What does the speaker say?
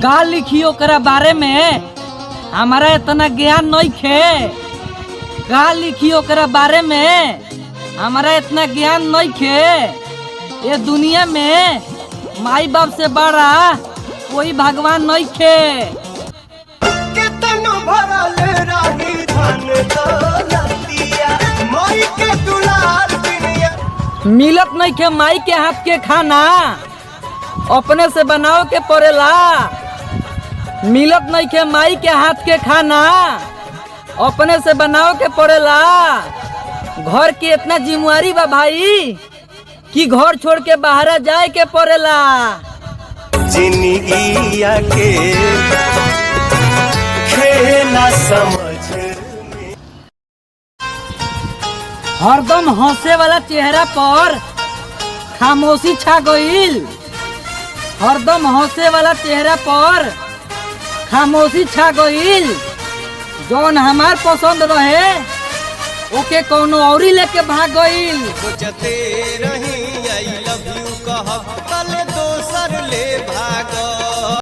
का लिखी ओकरा बारे में हमारा इतना ज्ञान नहीं खे। का लिखी ओकरा बारे में हमारा इतना ज्ञान नहीं खे। ये दुनिया में माई बाप से बड़ा कोई भगवान नहीं खे। मिलत नहीं खे माई के हाथ के खाना, अपने से बनाओ के पड़ेला। मिलत नहीं खे माई के हाथ के खाना, अपने से बनाओ के पड़ेला। घर की इतना जिम्मेवारी बा भाई कि घर छोड़ के बाहर जाए के पड़ेला। जिंदगिया के खेला समझ हरदम हंसे वाला चेहरा पर खामोशी छा गईल। हरदम हंसे वाला चेहरा पर खामोशी छा गईल। जौन हमार पसंद रहे ओके कौनो औरी लेके भाग गईल। सोचते रही आई लव यू कह